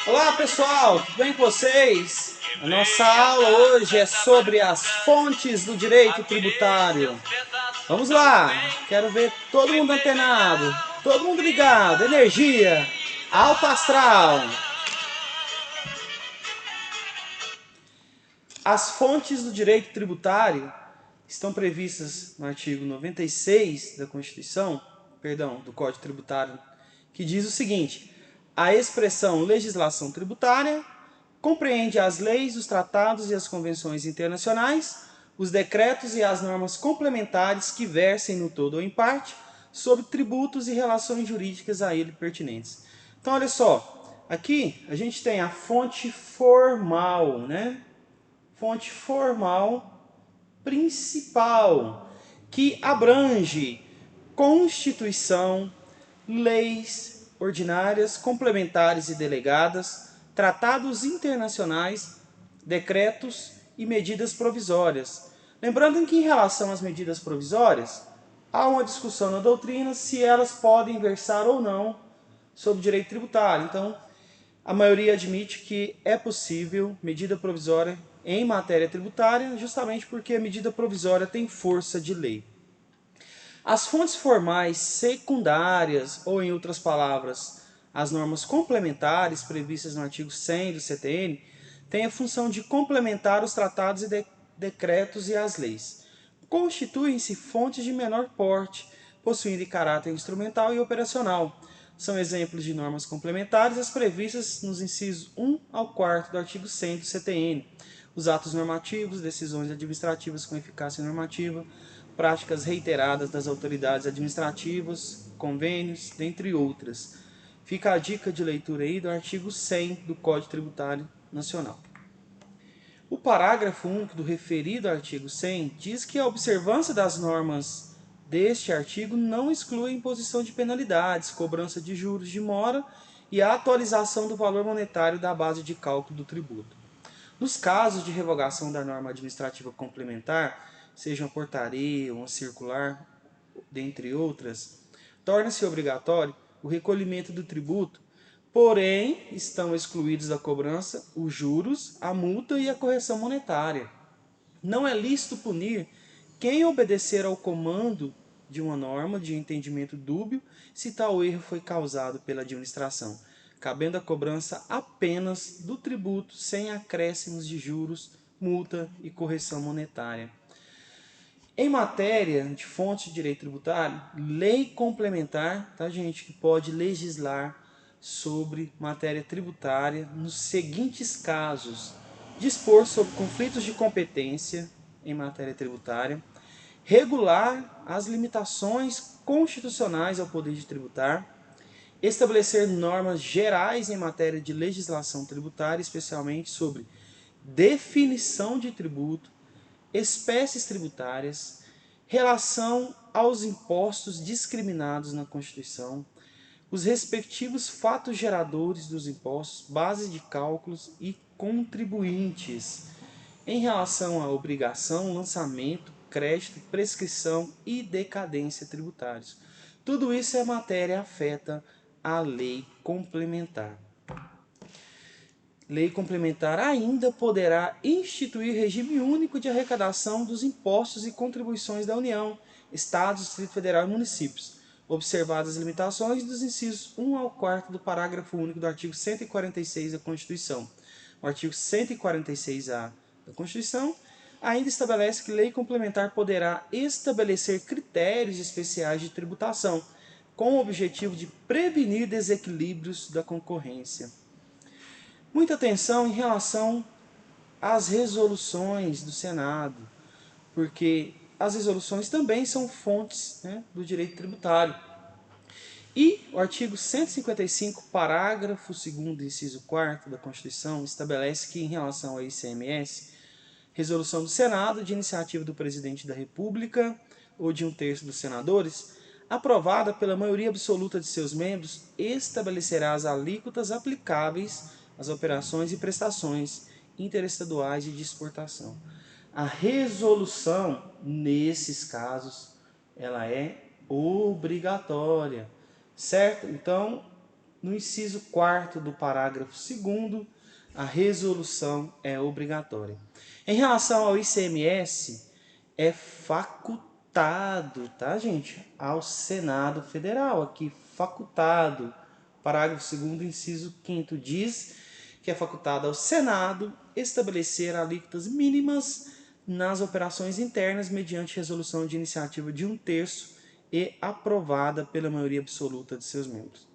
Olá pessoal, tudo bem com vocês? A nossa aula hoje é sobre as fontes do direito tributário. Vamos lá, quero ver todo mundo antenado, todo mundo ligado, energia, alto astral. As fontes do direito tributário estão previstas no artigo 96 da Constituição, do Código Tributário, que diz o seguinte: a expressão legislação tributária compreende as leis, os tratados e as convenções internacionais, os decretos e as normas complementares que versem no todo ou em parte sobre tributos e relações jurídicas a ele pertinentes. Então, olha só, aqui a gente tem a fonte formal, né? Fonte formal principal, que abrange Constituição, leis ordinárias, complementares e delegadas, tratados internacionais, decretos e medidas provisórias. Lembrando que em relação às medidas provisórias, há uma discussão na doutrina se elas podem versar ou não sobre direito tributário. Então, a maioria admite que é possível medida provisória em matéria tributária, justamente porque a medida provisória tem força de lei. As fontes formais secundárias, ou em outras palavras, as normas complementares previstas no artigo 100 do CTN, têm a função de complementar os tratados e decretos e as leis. Constituem-se fontes de menor porte, possuindo caráter instrumental e operacional. São exemplos de normas complementares as previstas nos incisos 1 ao 4 do artigo 100 do CTN. Os atos normativos, decisões administrativas com eficácia normativa, práticas reiteradas das autoridades administrativas, convênios, dentre outras. Fica a dica de leitura aí do artigo 100 do Código Tributário Nacional. O parágrafo único do referido artigo 100 diz que a observância das normas deste artigo não exclui a imposição de penalidades, cobrança de juros de mora e a atualização do valor monetário da base de cálculo do tributo. Nos casos de revogação da norma administrativa complementar, seja uma portaria, uma circular, dentre outras, torna-se obrigatório o recolhimento do tributo, porém estão excluídos da cobrança os juros, a multa e a correção monetária. Não é lícito punir quem obedecer ao comando de uma norma de entendimento dúbio se tal erro foi causado pela administração, cabendo a cobrança apenas do tributo sem acréscimos de juros, multa e correção monetária. Em matéria de fontes de direito tributário, lei complementar, tá, gente, que pode legislar sobre matéria tributária nos seguintes casos: dispor sobre conflitos de competência em matéria tributária, regular as limitações constitucionais ao poder de tributar, estabelecer normas gerais em matéria de legislação tributária, especialmente sobre definição de tributo, espécies tributárias, relação aos impostos discriminados na Constituição, os respectivos fatos geradores dos impostos, bases de cálculos e contribuintes, em relação à obrigação, lançamento, crédito, prescrição e decadência tributários. Tudo isso é matéria afeta à lei complementar. Lei complementar ainda poderá instituir regime único de arrecadação dos impostos e contribuições da União, Estados, Distrito Federal e municípios, observadas as limitações dos incisos 1 ao 4 do parágrafo único do artigo 146 da Constituição. O artigo 146-A da Constituição ainda estabelece que lei complementar poderá estabelecer critérios especiais de tributação, com o objetivo de prevenir desequilíbrios da concorrência. Muita atenção em relação às resoluções do Senado, porque as resoluções também são fontes, né, do direito tributário. E o artigo 155, parágrafo 2º, inciso 4º da Constituição, estabelece que, em relação ao ICMS, resolução do Senado, de iniciativa do Presidente da República ou de um terço dos senadores, aprovada pela maioria absoluta de seus membros, estabelecerá as alíquotas aplicáveis às operações e prestações interestaduais e de exportação. A resolução, nesses casos, ela é obrigatória, certo? Então, no inciso 4º do parágrafo 2º, a resolução é obrigatória. Em relação ao ICMS, é facultado, tá, gente? Ao Senado Federal, aqui facultado. Parágrafo 2º, inciso 5º diz que é facultado ao Senado estabelecer alíquotas mínimas nas operações internas mediante resolução de iniciativa de 1/3 e aprovada pela maioria absoluta de seus membros.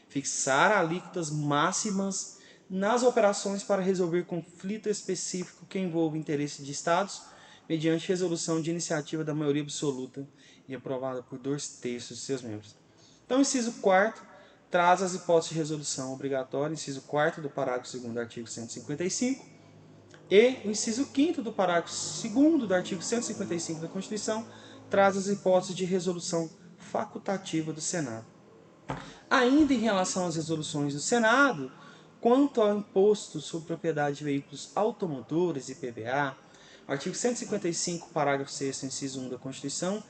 Fixar alíquotas máximas nas operações para resolver conflito específico que envolva interesse de Estados, mediante resolução de iniciativa da maioria absoluta e aprovada por 2/3 de seus membros. Então, o inciso 4º traz as hipóteses de resolução obrigatória, inciso 4º do parágrafo 2º do artigo 155, e o inciso 5º do parágrafo 2º do artigo 155 da Constituição traz as hipóteses de resolução facultativa do Senado. Ainda em relação às resoluções do Senado, quanto ao imposto sobre propriedade de veículos automotores, IPVA, o artigo 155, parágrafo 6º, inciso 1 da Constituição,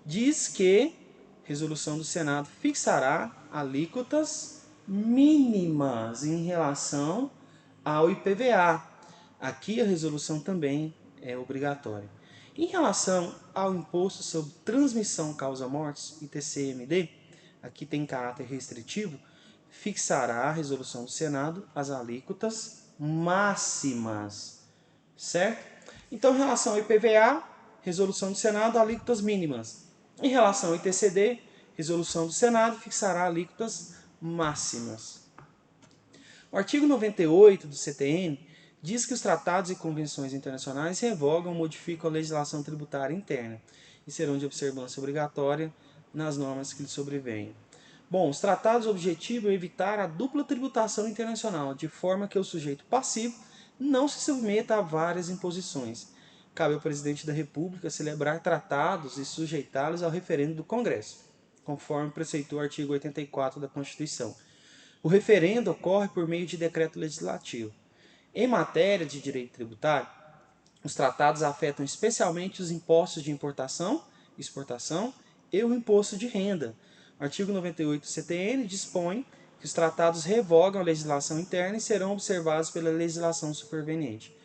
diz que a resolução do Senado fixará alíquotas mínimas em relação ao IPVA. Aqui a resolução também é obrigatória. Em relação ao imposto sobre transmissão causa-mortes, ITCMD, aqui tem caráter restritivo, fixará a resolução do Senado as alíquotas máximas, certo? Então, em relação ao IPVA, resolução do Senado, alíquotas mínimas. Em relação ao ITCD, resolução do Senado fixará alíquotas máximas. O artigo 98 do CTN diz que os tratados e convenções internacionais revogam ou modificam a legislação tributária interna e serão de observância obrigatória nas normas que lhes sobrevêm. Bom, os tratados objetivam evitar a dupla tributação internacional, de forma que o sujeito passivo não se submeta a várias imposições. Cabe ao presidente da República celebrar tratados e sujeitá-los ao referendo do Congresso, conforme preceitua o artigo 84 da Constituição. O referendo ocorre por meio de decreto legislativo. Em matéria de direito tributário, os tratados afetam especialmente os impostos de importação, exportação e o imposto de renda. O artigo 98 do CTN dispõe que os tratados revogam a legislação interna e serão observados pela legislação superveniente.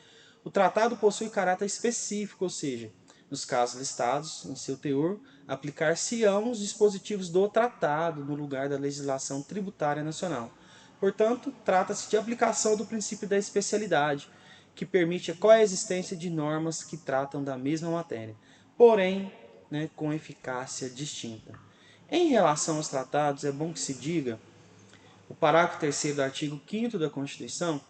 O tratado possui caráter específico, ou seja, nos casos listados em seu teor, aplicar-se-ão os dispositivos do tratado no lugar da legislação tributária nacional. Portanto, trata-se de aplicação do princípio da especialidade, que permite a coexistência de normas que tratam da mesma matéria, porém, com eficácia distinta. Em relação aos tratados, é bom que se diga, o parágrafo 3º do artigo 5º da Constituição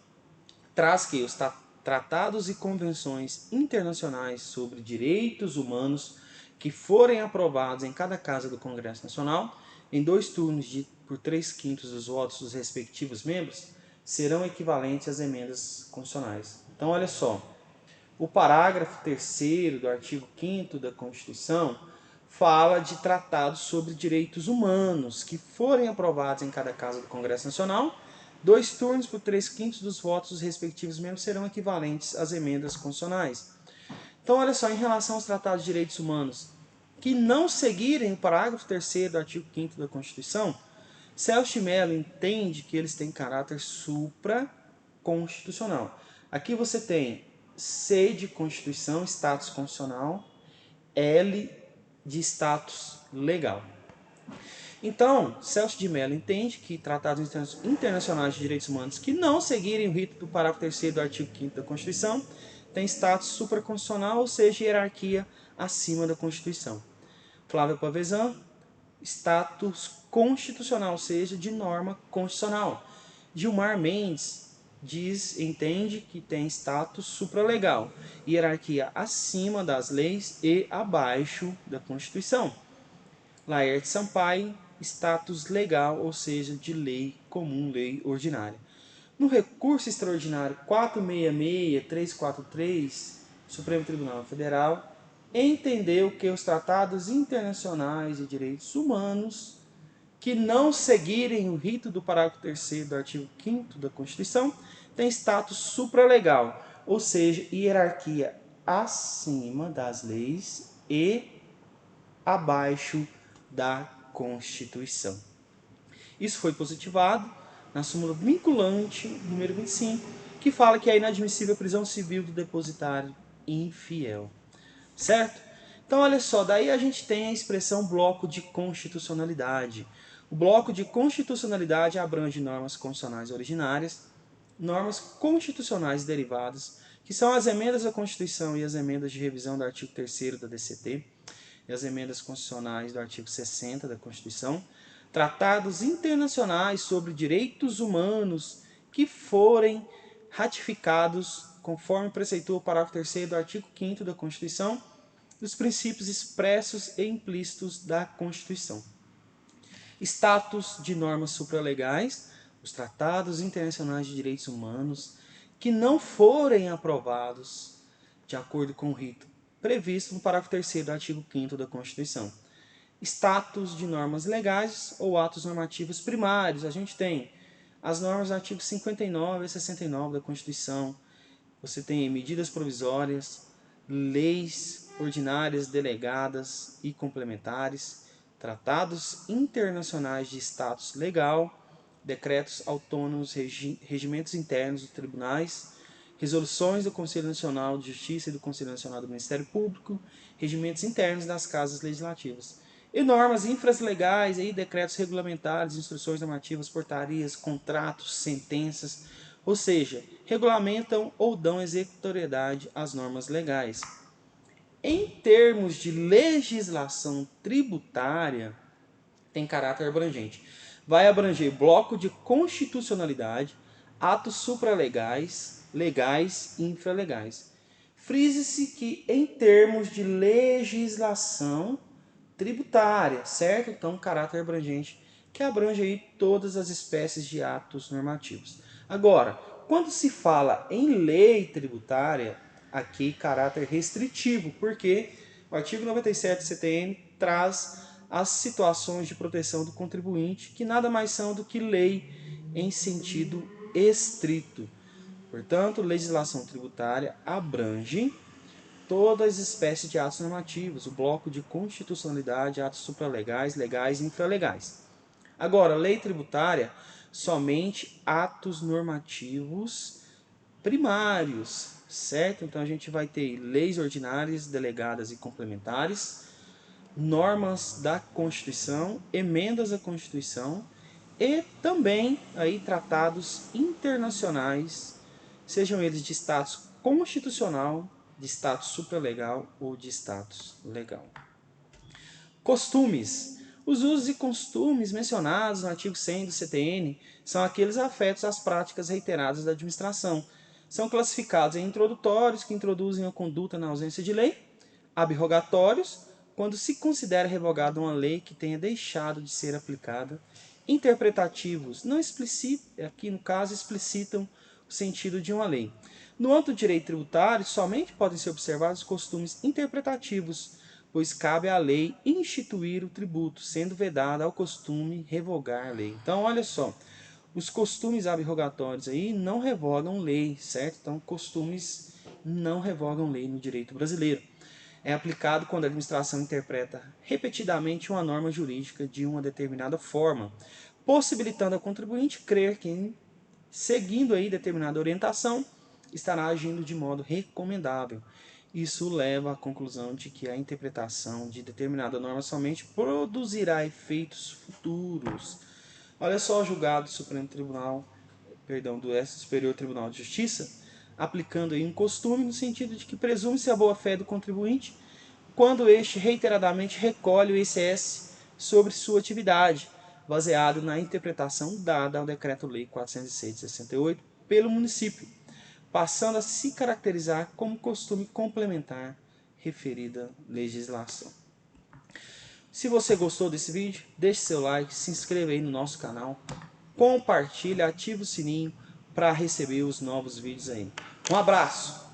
traz que os tratados e convenções internacionais sobre direitos humanos que forem aprovados em cada casa do Congresso Nacional, em 2 turnos por 3/5 dos votos dos respectivos membros, serão equivalentes às emendas constitucionais. Então, olha só, o parágrafo 3º do artigo 5º da Constituição fala de tratados sobre direitos humanos que forem aprovados em cada casa do Congresso Nacional, 2 turnos por 3/5 dos votos dos respectivos membros serão equivalentes às emendas constitucionais. Então, olha só, em relação aos tratados de direitos humanos que não seguirem o parágrafo 3º do artigo 5º da Constituição, Celso de Mello entende que eles têm caráter supraconstitucional. Aqui você tem C de Constituição, status constitucional, L de status legal. Então, Celso de Mello entende que tratados internacionais de direitos humanos que não seguirem o rito do parágrafo 3º do artigo 5º da Constituição têm status supraconstitucional, ou seja, hierarquia acima da Constituição. Flávio Pavesan, status constitucional, ou seja, de norma constitucional. Gilmar Mendes entende que tem status supralegal, hierarquia acima das leis e abaixo da Constituição. Laerte Sampaio, status legal, ou seja, de lei comum, lei ordinária. No recurso extraordinário 466-343, Supremo Tribunal Federal entendeu que os tratados internacionais de direitos humanos que não seguirem o rito do parágrafo 3º do artigo 5º da Constituição têm status supralegal, ou seja, hierarquia acima das leis e abaixo da Constituição. Isso foi positivado na súmula vinculante número 25, que fala que é inadmissível a prisão civil do depositário infiel. Certo? Então, olha só, daí a gente tem a expressão bloco de constitucionalidade. O bloco de constitucionalidade abrange normas constitucionais originárias, normas constitucionais derivadas, que são as emendas à Constituição e as emendas de revisão do artigo 3º da DCT, e as emendas constitucionais do artigo 60 da Constituição, tratados internacionais sobre direitos humanos que forem ratificados conforme preceitua o parágrafo 3º do artigo 5º da Constituição, dos princípios expressos e implícitos da Constituição. Status de normas supralegais, os tratados internacionais de direitos humanos que não forem aprovados de acordo com o rito previsto no parágrafo 3º do artigo 5º da Constituição. Status de normas legais ou atos normativos primários. A gente tem as normas do artigo 59 e 69 da Constituição. Você tem medidas provisórias, leis ordinárias delegadas e complementares, tratados internacionais de status legal, decretos autônomos, regimentos internos dos tribunais, resoluções do Conselho Nacional de Justiça e do Conselho Nacional do Ministério Público, regimentos internos das casas legislativas. E normas infralegais, aí, decretos regulamentares, instruções normativas, portarias, contratos, sentenças, ou seja, regulamentam ou dão executoriedade às normas legais. Em termos de legislação tributária, tem caráter abrangente. Vai abranger bloco de constitucionalidade, atos supralegais, legais e infralegais. Frise-se que em termos de legislação tributária, certo? Então, caráter abrangente, que abrange aí todas as espécies de atos normativos. Agora, quando se fala em lei tributária, aqui caráter restritivo, porque o artigo 97 do CTN traz as situações de proteção do contribuinte, que nada mais são do que lei em sentido estrito. Portanto, legislação tributária abrange todas as espécies de atos normativos, o bloco de constitucionalidade, atos supralegais, legais e infralegais. Agora, lei tributária, somente atos normativos primários, certo? Então a gente vai ter leis ordinárias, delegadas e complementares, normas da Constituição, emendas à Constituição e também aí tratados internacionais, sejam eles de status constitucional, de status supralegal ou de status legal. Costumes. Os usos e costumes mencionados no artigo 100 do CTN são aqueles afetos às práticas reiteradas da administração. São classificados em introdutórios, que introduzem a conduta na ausência de lei, abrogatórios, quando se considera revogada uma lei que tenha deixado de ser aplicada, interpretativos, não explicitam, aqui no caso explicitam o sentido de uma lei. No âmbito do direito tributário, somente podem ser observados costumes interpretativos, pois cabe à lei instituir o tributo, sendo vedado ao costume revogar a lei. Então, olha só, os costumes abrogatórios aí não revogam lei, certo? Então, costumes não revogam lei no direito brasileiro. É aplicado quando a administração interpreta repetidamente uma norma jurídica de uma determinada forma, possibilitando ao contribuinte crer que, seguindo aí determinada orientação, estará agindo de modo recomendável. Isso leva à conclusão de que a interpretação de determinada norma somente produzirá efeitos futuros. Olha só o julgado do Supremo Tribunal, do Superior Tribunal de Justiça, aplicando aí um costume no sentido de que presume-se a boa-fé do contribuinte quando este reiteradamente recolhe o ICS sobre sua atividade, baseado na interpretação dada ao Decreto-Lei 406 de 68 pelo município, passando a se caracterizar como costume complementar referida legislação. Se você gostou desse vídeo, deixe seu like, se inscreva aí no nosso canal, compartilhe, ative o sininho para receber os novos vídeos aí. Um abraço!